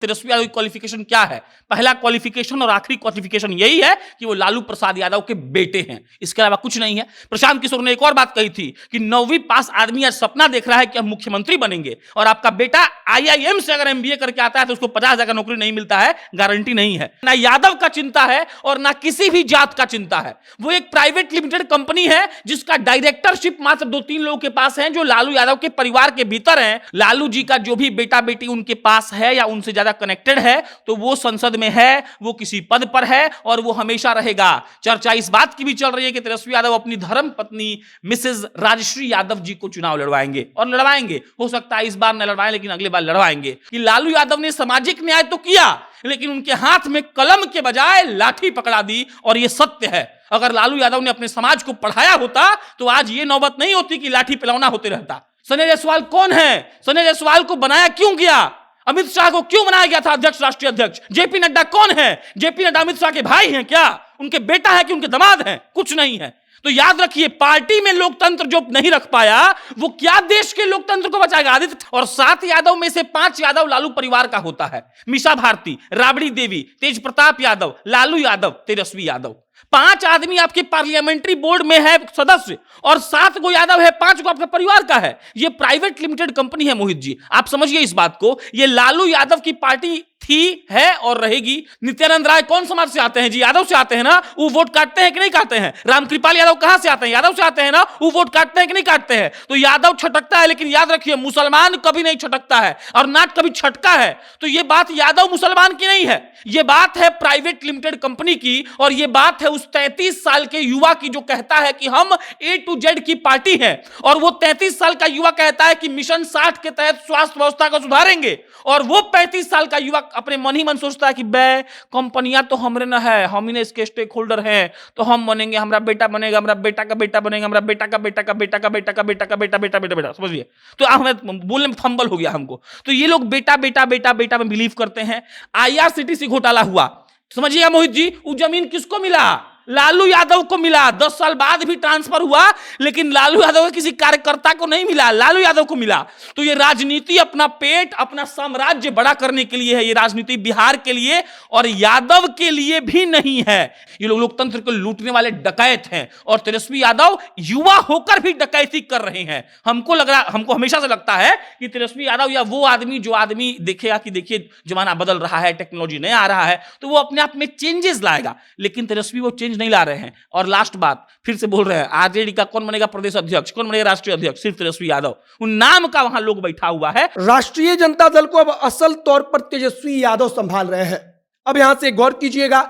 तेजस्वी यादव की क्वालिफिकेशन क्या है? पहला क्वालिफिकेशन और आखिरी क्वालिफिकेशन यही है कि वो लालू प्रसाद यादव के बेटे हैं, इसके अलावा कुछ नहीं है। प्रशांत किशोर ने एक और बात कही थी कि 9वीं पास आदमी आज सपना देख रहा है कि हम मुख्यमंत्री बनेंगे, और आपका बेटा IIM से अगर MBA करके आता है तो उसको 50,000 का नौकरी नहीं मिलता है, गारंटी नहीं है। ना यादव का चिंता है और ना किसी भी जात का चिंता है। वो एक प्राइवेट लिमिटेड कंपनी है जिसका डायरेक्टरशिप मात्र 2-3 लोगों के पास है जो लालू यादव के परिवार के भीतर हैं। लालू जी का जो भी बेटा बेटी उनके पास है या उनसे ज्यादा कनेक्टेड है तो वो संसद में है, वो किसी पद पर है और वो हमेशा रहेगा। चर्चा इस बात की भी चल रही है कि तेजस्वी यादव अपनी धर्म पत्नी मिसेज राजश्री यादव जी को चुनाव लड़वाएंगे, और लड़वाएंगे। हो सकता है इस बार न लड़वाएं लेकिन अगले बार लड़वाएंगे। कि लालू यादव ने सामाजिक न्याय तो किया लेकिन उनके हाथ में कलम के बजाय लाठी पकड़ा दी, और यह सत्य है। अगर लालू यादव ने अपने समाज को पढ़ाया होता तो आज ये नौबत नहीं होती कि लाठी पिलौना होते रहता। संजय जायसवाल कौन है? संजय जायसवाल को बनाया क्यों गया? अमित शाह को क्यों बनाया गया था अध्यक्ष, राष्ट्रीय अध्यक्ष? जेपी नड्डा कौन है? जेपी नड्डा अमित शाह के भाई हैं क्या? उनके बेटा है कि उनके दामाद हैं? कुछ नहीं है। तो याद रखिए, पार्टी में लोकतंत्र जो नहीं रख पाया वो क्या देश के लोकतंत्र को बचाएगा? आदित्य और 7 यादव में से 5 यादव लालू परिवार का होता है। मीसा भारती, राबड़ी देवी, तेज प्रताप यादव, लालू यादव, तेजस्वी यादव। 5 आदमी आपके पार्लियामेंट्री बोर्ड में है सदस्य, और 7 गो यादव है, 5 गो आपके परिवार का है। ये प्राइवेट लिमिटेड कंपनी है मोहित जी, आप समझिए इस बात को। ये लालू यादव की पार्टी थी, है और रहेगी। नित्यानंद राय कौन समाज से आते हैं जी? यादव से आते हैं ना। वो वोट काटते हैं कि नहीं काटते हैं? रामकृपाल यादव कहां से आते हैं? यादव से आते हैं ना। वो वोट काटते हैं कि नहीं काटते हैं? तो यादव छटकता है, लेकिन याद रखिए मुसलमान कभी नहीं छटकता है और ना कभी छटका है। तो ये बात यादव मुसलमान की नहीं है, ये बात है प्राइवेट लिमिटेड कंपनी की, और ये बात है उस 33 साल के युवा की जो कहता है कि हम A to Z की पार्टी है। और वो 33 साल का युवा कहता है कि मिशन 60 के तहत स्वास्थ्य व्यवस्था को सुधारेंगे, और वो 35 साल का युवा अपने मन ही मन सोचता है कि बे कंपनियां तो हमरे ना है, हम ही इसके स्टेक होल्डर हैं, तो हम बनेंगे, हमारा बेटा बनेगा, हमारा बेटा का बेटा बनेगा, हमारा बेटा का बेटा का बेटा का बेटा का बेटा का बेटा बेटा बेटा बेटा, समझिए। तो हमें बोलने में फंबल हो गया हमको। तो ये लोग बेटा बेटा बेटा बेटा में बिलीव करते हैं। IRCTC घोटाला हुआ, समझिएगा मोहित जी, वो जमीन किसको मिला? लालू यादव को मिला। 10 साल बाद भी ट्रांसफर हुआ लेकिन लालू यादव के किसी कार्यकर्ता को नहीं मिला, लालू यादव को मिला। तो ये राजनीति अपना पेट, अपना साम्राज्य बड़ा करने के लिए है। ये राजनीति बिहार के लिए और यादव के लिए भी नहीं है। ये लोग लोकतंत्र को लूटने वाले डकैत हैं, और तेजस्वी यादव युवा होकर भी डकैती कर रहे हैं। हमको हमेशा से लगता है कि तेजस्वी यादव या वो आदमी जो आदमी देखेगा कि देखिए जमाना बदल रहा है, टेक्नोलॉजी नया आ रहा है, तो वो अपने आप में चेंजेस लाएगा, लेकिन तेजस्वी वो चेंज नहीं ला रहे हैं। और लास्ट बात फिर से बोल रहे हैं, आरजेडी का कौन बनेगा प्रदेश अध्यक्ष, कौन बनेगा राष्ट्रीय अध्यक्ष? सिर्फ तेजस्वी यादव। उन नाम का वहां लोग बैठा हुआ है। राष्ट्रीय जनता दल को अब असल तौर पर तेजस्वी यादव संभाल रहे हैं। अब यहां से गौर कीजिएगा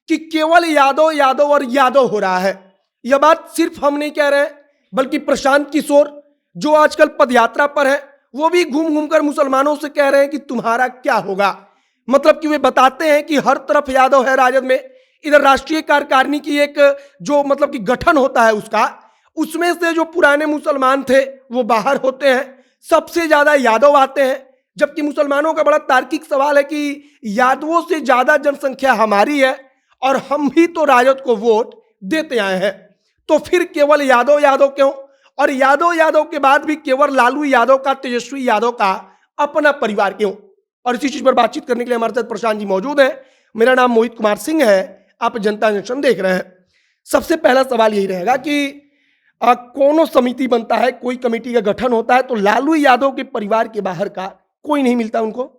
कि केवल यादव यादव और यादव हो रहा है। यह बात सिर्फ हम नहीं कह रहे हैं, बल्कि प्रशांत किशोर जो आजकल पदयात्रा पर है वो भी घूम घूम कर मुसलमानों से कह रहे हैं कि तुम्हारा क्या होगा। मतलब कि वे बताते हैं कि हर तरफ यादव है राजद में। इधर राष्ट्रीय कार्यकारिणी की एक जो मतलब कि गठन होता है उसमें से जो पुराने मुसलमान थे वो बाहर होते हैं, सबसे ज्यादा यादव आते हैं। जबकि मुसलमानों का बड़ा तार्किक सवाल है कि यादवों से ज्यादा जनसंख्या हमारी है और हम भी तो राजद को वोट देते आए हैं, तो फिर केवल यादव यादव क्यों? और यादव यादव के बाद भी केवल लालू यादव का, तेजस्वी यादव का अपना परिवार क्यों? और इसी चीज पर बातचीत करने के लिए हमारे साथ प्रशांत जी मौजूद है। मेरा नाम मोहित कुमार सिंह है, आप जनता जंक्शन देख रहे हैं। सबसे पहला सवाल यही रहेगा कि कोनो समिति बनता है, कोई कमेटी का गठन होता है, तो लालू यादव के परिवार के बाहर का कोई नहीं मिलता उनको।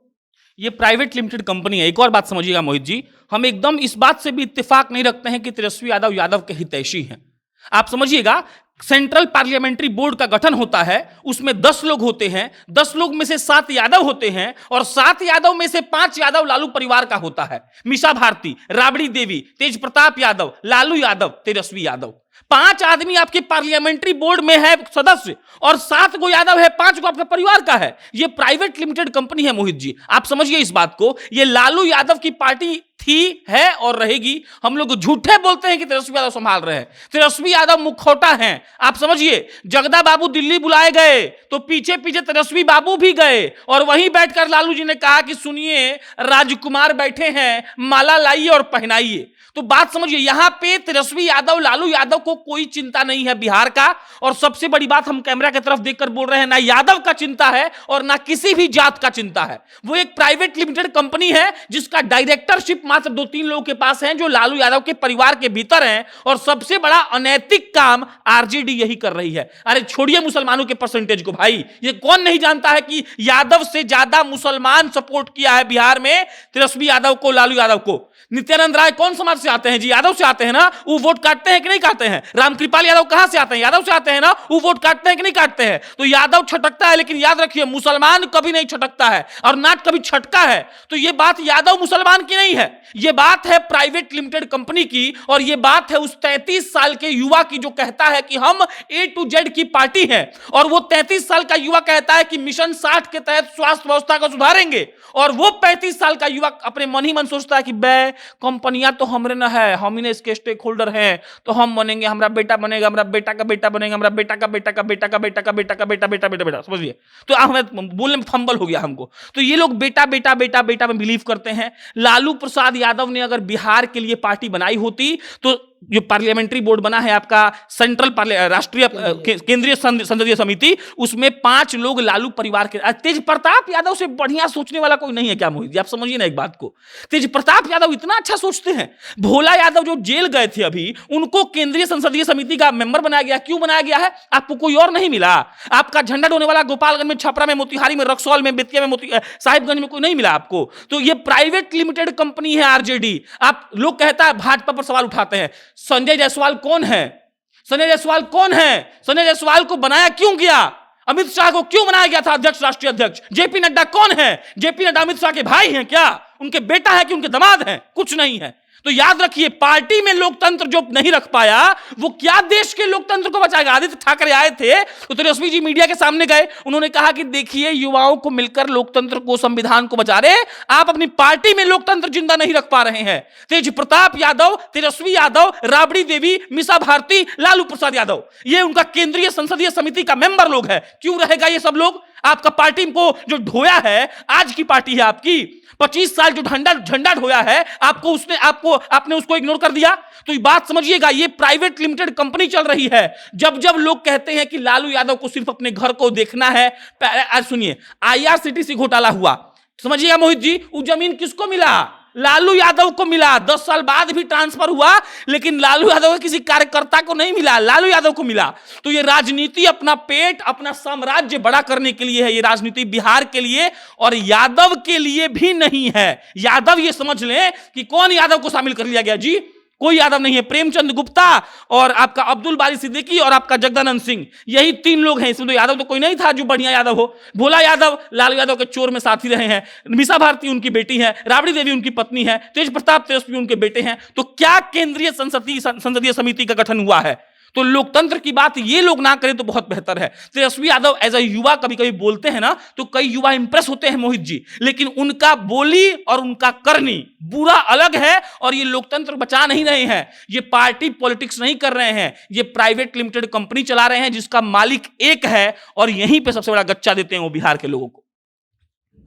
ये प्राइवेट लिमिटेड कंपनी है। एक और बात समझिएगा मोहित जी, हम एकदम इस बात से भी इत्तेफाक नहीं रखते हैं कि तेजस्वी यादव यादव के हितैषी हैं। आप समझिएगा, सेंट्रल पार्लियामेंट्री बोर्ड का गठन होता है, उसमें 10 लोग होते हैं, 10 लोग में से 7 यादव होते हैं, और 7 यादव में से 5 यादव लालू परिवार का होता है। मीसा भारती, राबड़ी देवी, तेज प्रताप यादव, लालू यादव, तेजस्वी यादव। 5 आदमी आपके पार्लियामेंट्री बोर्ड में है सदस्य, और 7 गो यादव है, 5 गो आपके परिवार का है। ये प्राइवेट लिमिटेड कंपनी है मोहित जी, आप समझिए इस बात को। ये लालू यादव की पार्टी थी, है और रहेगी। हम लोग झूठे बोलते हैं कि तेजस्वी यादव संभाल रहे हैं। तेजस्वी यादव मुखौटा हैं, आप समझिए। जगदा बाबू दिल्ली बुलाए गए तो पीछे पीछे तेजस्वी बाबू भी गए, और वहीं बैठकर लालू जी ने कहा कि सुनिए राजकुमार बैठे हैं, माला लाइए और पहनाइए। तो बात समझिए, यहां पे तेजस्वी यादव, लालू यादव को कोई चिंता नहीं है बिहार का। और सबसे बड़ी बात, हम कैमरा की तरफ देखकर बोल रहे हैं, ना यादव का चिंता है और ना किसी भी जात का चिंता है। वो एक प्राइवेट लिमिटेड कंपनी है जिसका डायरेक्टरशिप मात्र 2-3 लोगों के पास है जो लालू यादव के परिवार के भीतर हैं। और सबसे बड़ा अनैतिक काम आरजेडी यही कर रही है। अरे छोड़िए मुसलमानों के परसेंटेज को भाई, ये कौन नहीं जानता है कि यादव से ज्यादा मुसलमान सपोर्ट किया है बिहार में तेजस्वी यादव को, लालू यादव को। नित्यानंद राय कौन समाज से आते हैं जी? यादव से आते हैं ना। वो वोट काटते हैं कि नहीं काटते हैं? रामकृपाल यादव कहां से आते हैं? यादव से आते हैं ना। वो वोट काटते हैं कि नहीं काटते हैं? तो यादव छटकता है, लेकिन याद रखिए मुसलमान कभी नहीं छटकता है और ना कभी छटका है। तो ये बात यादव मुसलमान की नहीं है, ये बात है प्राइवेट लिमिटेड कंपनी की। और ये बात है उस 33 साल के युवा की जो कहता है कि हम A to Z की पार्टी है। और वो 33 साल का युवा कहता है कि मिशन 60 के तहत स्वास्थ्य व्यवस्था को सुधारेंगे। और वो 35 साल का युवा अपने मन ही मन सोचता है कि बे कंपनियां तो हमरे न है, हम ही इसके स्टेक होल्डर हैं, तो हम बनेंगे, हमारा बेटा बनेगा, हमारा बेटा का बेटा बनेगा, हमारा बेटा का बेटा का बेटा का बेटा का बेटा का बेटा बेटा बेटा बेटा, समझिए। तो हमें बोलने में फंबल हो गया हमको। तो ये लोग बेटा बेटा बेटा बेटा में बिलीव करते हैं। लालू प्रसाद यादव ने अगर बिहार के लिए पार्टी बनाई होती तो जो पार्लियामेंट्री बोर्ड बना है आपका, सेंट्रल राष्ट्रीय केंद्रीय संसदीय समिति, उसमें 5 लोग लालू परिवार के। तेज प्रताप यादव से बढ़िया सोचने वाला कोई नहीं है क्या मोहित जी? आप समझिए ना एक बात को, तेज प्रताप यादव इतना अच्छा सोचते हैं। भोला यादव जो जेल गए थे अभी, उनको केंद्रीय संसदीय समिति का मेंबर बनाया गया। क्यों बनाया गया है? आपको कोई और नहीं मिला। आपका झंडा ढोने वाला गोपालगंज में, छपरा में, मोतिहारी में, रक्सौल में, बेतिया में, साहिबगंज में कोई नहीं मिला आपको। तो ये प्राइवेट लिमिटेड कंपनी है आरजेडी। आप लोग कहता है भाजपा पर सवाल उठाते हैं, संजय जायसवाल कौन है? संजय जायसवाल कौन है? संजय जायसवाल को बनाया क्यों गया? अमित शाह को क्यों बनाया गया था अध्यक्ष, राष्ट्रीय अध्यक्ष? जेपी नड्डा कौन है? जेपी नड्डा अमित शाह के भाई हैं क्या? उनके बेटा है कि उनके दामाद हैं? कुछ नहीं है। तो याद रखिए, पार्टी में लोकतंत्र जो नहीं रख पाया वो क्या देश के लोकतंत्र को बचाएगा? आदित्य ठाकरे आए थे तो तेजस्वी जी मीडिया के सामने गए, उन्होंने कहा कि देखिए युवाओं को मिलकर लोकतंत्र को, संविधान को बचा रहे, आप अपनी पार्टी में लोकतंत्र जिंदा नहीं रख पा रहे हैं। तेज प्रताप यादव, तेजस्वी यादव, राबड़ी देवी, मीसा भारती, लालू प्रसाद यादव, ये उनका केंद्रीय संसदीय समिति का मेंबर लोग है। क्यों रहेगा ये सब लोग? आपका पार्टी को जो ढोया है, आज की पार्टी है आपकी, 25 साल जो झंडा ढोया है, आपने उसको इग्नोर कर दिया। तो ये बात समझिएगा, ये प्राइवेट लिमिटेड कंपनी चल रही है। जब जब लोग कहते हैं कि लालू यादव को सिर्फ अपने घर को देखना है, आज सुनिए, IRCTC घोटाला हुआ, समझिएगा मोहित जी, वो जमीन किसको मिला? लालू यादव को मिला। 10 साल बाद भी ट्रांसफर हुआ, लेकिन लालू यादव के किसी कार्यकर्ता को नहीं मिला, लालू यादव को मिला। तो ये राजनीति अपना पेट, अपना साम्राज्य बड़ा करने के लिए है। ये राजनीति बिहार के लिए और यादव के लिए भी नहीं है। यादव ये समझ लें कि कौन यादव को शामिल कर लिया गया जी? कोई यादव नहीं है। प्रेमचंद गुप्ता और आपका अब्दुल बारी सिद्दीकी और आपका जगदानंद सिंह, यही 3 लोग हैं। इसमें तो यादव तो कोई नहीं था जो बढ़िया यादव हो। भोला यादव लालू यादव के चोर में साथी रहे हैं, मीसा भारती उनकी बेटी है, राबड़ी देवी उनकी पत्नी है, तेज प्रताप तेजस्वी उनके बेटे हैं। तो क्या केंद्रीय संसदीय समिति का गठन हुआ है? तो लोकतंत्र की बात ये लोग ना करें तो बहुत बेहतर है। तेजस्वी यादव एज अ युवा कभी कभी बोलते हैं ना, तो कई युवा इंप्रेस होते हैं मोहित जी, लेकिन उनका बोली और उनका करनी बुरा अलग है। और ये लोकतंत्र बचा नहीं रहे हैं, ये पार्टी पॉलिटिक्स नहीं कर रहे हैं, ये प्राइवेट लिमिटेड कंपनी चला रहे हैं जिसका मालिक एक है। और यहीं पे सबसे बड़ा गच्चा देते हैं वो बिहार के लोगों को।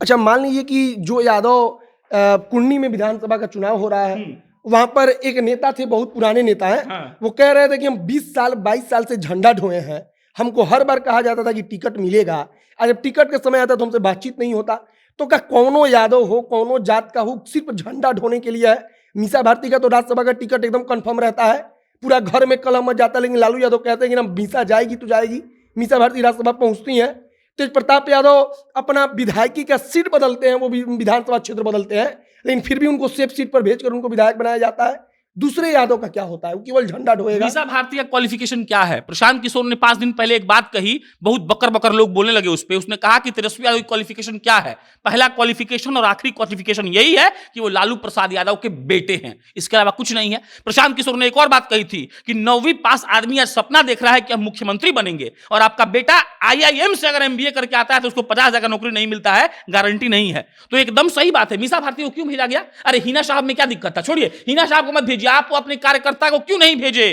अच्छा, मान लीजिए कि जो यादव कुंडी में विधानसभा का चुनाव हो रहा है, वहां पर एक नेता थे, बहुत पुराने नेता हैं। हाँ। वो कह रहे थे कि हम 20 साल 22 साल से झंडा ढोए हैं, हमको हर बार कहा जाता था कि टिकट मिलेगा, और जब टिकट का समय आता तो हमसे बातचीत नहीं होता। तो क्या कौनो यादव हो, कौनो जात का हो, सिर्फ झंडा ढोने के लिए है? मीसा भारती का तो राज्यसभा का टिकट एकदम कंफर्म रहता है, पूरा घर में कलम मच जाता है, लेकिन लालू यादव कहते हैं कि ना मीसा जाएगी तो जाएगी। मीसा भारती राज्यसभा पहुंचती हैं। तेज प्रताप यादव अपना विधायकी का सीट बदलते हैं, वो भी विधानसभा क्षेत्र बदलते हैं, लेकिन फिर भी उनको सेफ सीट पर भेजकर उनको विधायक बनाया जाता है। दूसरे यादव का क्या होता है? वो केवल झंडा ढोएगा। मीसा भारती का क्वालिफिकेशन क्या है? प्रशांत किशोर ने 5 दिन पहले एक बात कही, बहुत बकर बकर लोग बोलने लगे उस पे। उसने कहा कि तेजस्वी यादव की क्वालिफिकेशन क्या है? पहला क्वालिफिकेशन और आखिरी क्वालिफिकेशन यही है कि वो लालू प्रसाद यादव के बेटे हैं, इसके अलावा कुछ नहीं है। प्रशांत किशोर ने एक और बात कही थी कि 9वीं पास आदमी आज सपना देख रहा है कि हम मुख्यमंत्री बनेंगे, और आपका बेटा IIM से अगर MBA करके आता है तो उसको 50,000 का नौकरी नहीं मिलता है, गारंटी नहीं है। तो एकदम सही बात है। मीसा भारती को क्यों भेजा गया? अरे हिना साहब में क्या दिक्कत था? छोड़िए, हिना साहब को मत भेजिए, आप अपने कार्यकर्ता को क्यों नहीं भेजे?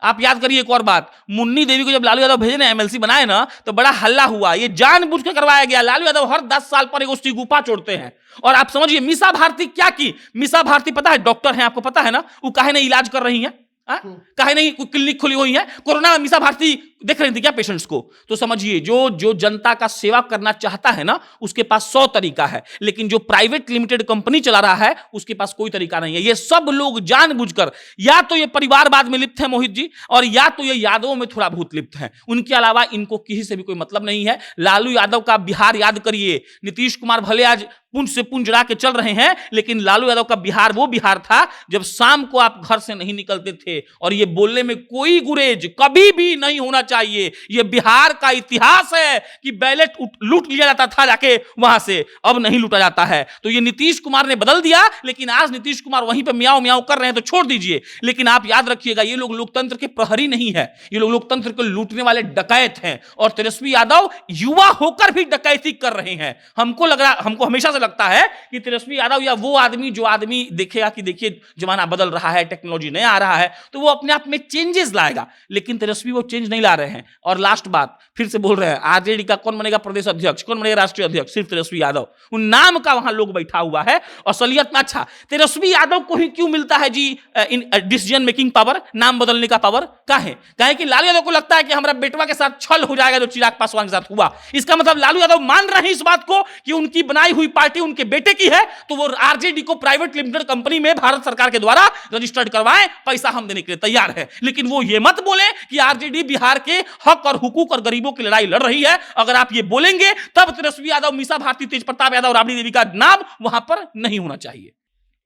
आप याद करिए एक और बात, मुन्नी देवी को जब लालू यादव भेजे ना एमएलसी बनाए ना, तो बड़ा हल्ला हुआ। ये जानबूझ के करवाया गया। लालू यादव हर 10 साल पर एक उसकी गुफा छोड़ते हैं। और आप समझिए मीसा भारती क्या की। मीसा भारती पता है डॉक्टर है, आपको पता है ना, वो काहे नहीं इलाज कर रही है, काहे नहीं कोई क्लिनिक खुली हुई है। कोरोना में मीसा भारती देख रही थी क्या पेशेंट्स को? तो समझिए जो जनता का सेवा करना चाहता है ना, उसके पास 100 तरीका है, लेकिन जो प्राइवेट लिमिटेड कंपनी चला रहा है उसके पास कोई तरीका नहीं है। ये सब लोग जानबूझकर, या तो ये परिवारवाद में लिप्त है मोहित जी, और या तो ये यादवों में थोड़ा बहुत लिप्त है। उनके अलावा इनको किसी से भी कोई मतलब नहीं है। लालू यादव का बिहार याद करिए। नीतीश कुमार भले आज पुंज से पुंज उड़ा के चल रहे हैं, लेकिन लालू यादव का बिहार वो बिहार था जब शाम को आप घर से नहीं निकलते थे। और ये बोलने में कोई गुरेज कभी भी नहीं होना चाहिए। ये बिहार का इतिहास है कि बैलेट लूट लिया जाता था जाके वहां से, अब नहीं लूटा जाता है। तो ये नीतीश कुमार ने बदल दिया, लेकिन आज नीतीश कुमार वहीं पे म्याऊं म्याऊं कर रहे हैं तो छोड़ दीजिए। लेकिन आप याद रखिएगा, ये लोग लोकतंत्र के प्रहरी नहीं है, ये लोग लोकतंत्र को लूटने वाले डकैत हैं। और तेजस्वी यादव युवा होकर भी डकैती कर रहे हैं। हमको हमेशा लगता है कि तेजस्वी यादव या वो आदमी जो आदमी देखेगा कि देखिए जमाना बदल रहा है, टेक्नोलॉजी नया आ रहा है, तो वो अपने आप में चेंजेस लाएगा। लेकिन तेजस्वी वो चेंज नहीं ला रहे हैं। और लास्ट बात फिर से बोल रहे हैं, आरजेडी का कौन बनेगा प्रदेश अध्यक्ष, कौन बनेगा राष्ट्रीय अध्यक्ष? सिर्फ तेजस्वी यादव। उन नाम का वहां लोग बैठा हुआ है। असलियत में अच्छा तेजस्वी यादव को ही क्यों मिलता है जी डिसीजन मेकिंग पावर, नाम बदलने का पावर? काहे कि लालू यादव को लगता है कि हमारा बेटवा के साथ छल हो जाएगा जो चिराग पासवान के साथ हुआ। इसका मतलब लालू यादव मान रहे हैं इस बात को कि उनकी बनाई हुई पार्टी उनके बेटे की है, तो वो आरजेडी को प्राइवेट लिमिटेड कंपनी में भारत सरकार के द्वारा रजिस्टर्ड करवाएं, पैसा हम देने के लिए तैयार है। लेकिन वो ये मत बोले कि आरजेडी बिहार के हक और हुकूक और गरीबों की लड़ाई लड़ रही है। अगर आप ये बोलेंगे तब तेजस्वी यादव, मीसा भारती, तेज प्रताप यादव, राबड़ी देवी का नाम वहां पर नहीं होना चाहिए।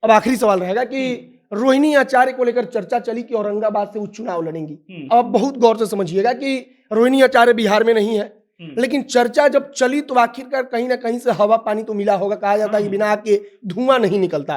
अब आखिरी सवाल रहेगा कि रोहिणी आचार्य को लेकर चर्चा चली कि औरंगाबाद से वो चुनाव लड़ेंगी। अब बहुत गौर से समझिएगा कि रोहिणी आचार्य बिहार में नहीं है, लेकिन चर्चा जब चली तो आखिरकार कहीं ना कहीं से हवा पानी तो मिला होगा। कहा जाता है कि बिना आग के धुआं नहीं निकलता।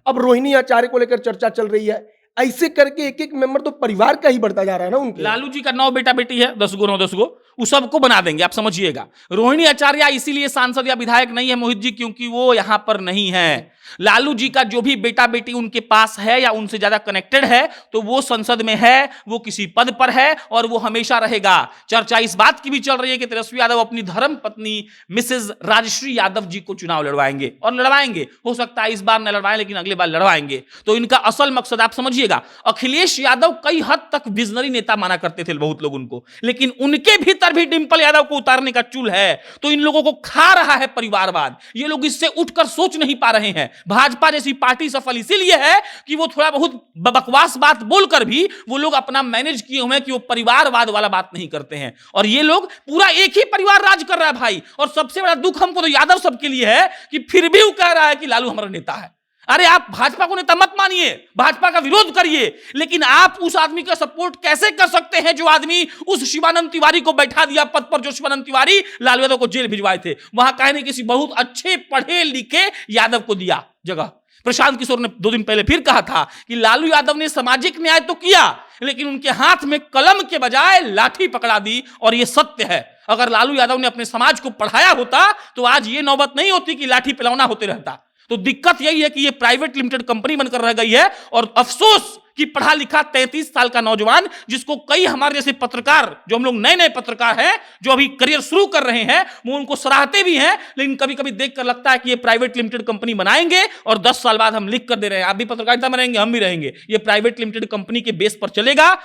अब रोहिणी आचार्य को लेकर चर्चा चल रही है। ऐसे करके एक एक मेंबर तो परिवार का ही बढ़ता जा रहा है ना उनके। लालू जी का 9 बेटा बेटी है, 10 गो 9 10 गो, उस सबको बना देंगे, आप समझिएगा। रोहिणी आचार्य इसीलिए सांसद या विधायक नहीं है मोहित जी, क्योंकि वो यहां पर नहीं है। लालू जी का जो भी बेटा बेटी उनके पास है या उनसे ज्यादा कनेक्टेड है, तो वो संसद में है, वो किसी पद पर है और वो हमेशा रहेगा। चर्चा इस बात की भी चल रही है कि तेजस्वी यादव अपनी धर्म पत्नी मिसेज राजश्री यादव जी को चुनाव लड़वाएंगे, और लड़वाएंगे। हो सकता है इस बार न लड़वाएं, लेकिन अगले बार लड़वाएंगे। तो इनका असल मकसद आप समझिएगा, अखिलेश यादव कई हद तक विजनरी नेता माना करते थे बहुत लोग उनको, लेकिन उनके भीतर भी डिंपल यादव को उतारने का चूल है। तो इन लोगों को खा रहा है परिवारवाद। ये लोग इससे उठकर सोच नहीं पा रहे हैं। भाजपा जैसी पार्टी सफल इसीलिए है कि वो थोड़ा बहुत बकवास बात बोलकर भी वो लोग अपना मैनेज किए हुए हैं कि वो परिवारवाद वाला बात नहीं करते हैं। और ये लोग पूरा एक ही परिवार राज कर रहा है भाई। और सबसे बड़ा दुख हमको तो यादव सबके लिए है कि फिर भी वो कह रहा है कि लालू हमारा नेता है। अरे आप भाजपा को नेता मत मानिए, भाजपा का विरोध करिए, लेकिन आप उस आदमी का सपोर्ट कैसे कर सकते हैं जो आदमी उस शिवानंद तिवारी को बैठा दिया पद पर, जो शिवानंद तिवारी लालू यादव को जेल भिजवाए थे। वहां कहने किसी बहुत अच्छे पढ़े लिखे यादव को दिया जगह। प्रशांत किशोर ने 2 दिन पहले फिर कहा था कि लालू यादव ने सामाजिक न्याय तो किया, लेकिन उनके हाथ में कलम के बजाय लाठी पकड़ा दी। और यह सत्य है। अगर लालू यादव ने अपने समाज को पढ़ाया होता तो आज ये नौबत नहीं होती कि लाठी पिलौना होते रहता। तो दिक्कत यही है कि ये प्राइवेट लिमिटेड कंपनी बनकर रह गई है। और अफसोस कि पढ़ा लिखा 33 साल का नौजवान, जिसको कई हमारे जैसे पत्रकार, जो हम लोग नए नए पत्रकार हैं, जो अभी करियर शुरू कर रहे हैं, वो उनको सराहते भी हैं, लेकिन कभी कभी देखकर लगता है कि ये प्राइवेट लिमिटेड कंपनी बनाएंगे और 10 साल बाद हम लिख कर दे रहे हैं आप भी पत्रकारिता में रहेंगे, हम भी रहेंगे। ये प्राइवेट लिमिटेड कंपनी के बेस पर चलेगा।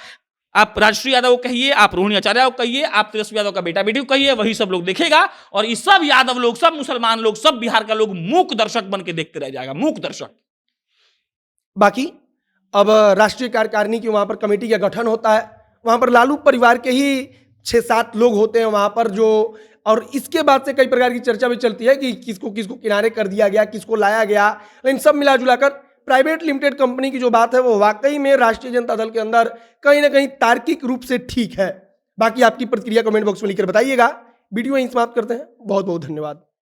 आप राजश्री यादव को कहिए, आप रोहिणी आचार्य को कहिए, आप तेजस्वी यादव का बेटा बेटी को कहिए, वही सब लोग देखेगा। और ये सब यादव लोग, सब मुसलमान लोग, सब बिहार का लोग मूक दर्शक बन के देखते रह जाएगा, मूक दर्शक। बाकी अब राष्ट्रीय कार्यकारिणी की वहां पर कमेटी का गठन होता है। वहां पर लालू परिवार के ही 6-7 लोग होते हैं वहां पर जो, और इसके बाद से कई प्रकार की चर्चा भी चलती है कि किसको किसको किनारे कर दिया गया, किसको लाया गया। लेकिन सब मिला जुलाकर प्राइवेट लिमिटेड कंपनी की जो बात है वो वाकई में राष्ट्रीय जनता दल के अंदर कहीं ना कहीं तार्किक रूप से ठीक है। बाकी आपकी प्रतिक्रिया कमेंट बॉक्स में लिखकर बताइएगा। वीडियो यहीं समाप्त करते हैं। बहुत बहुत धन्यवाद।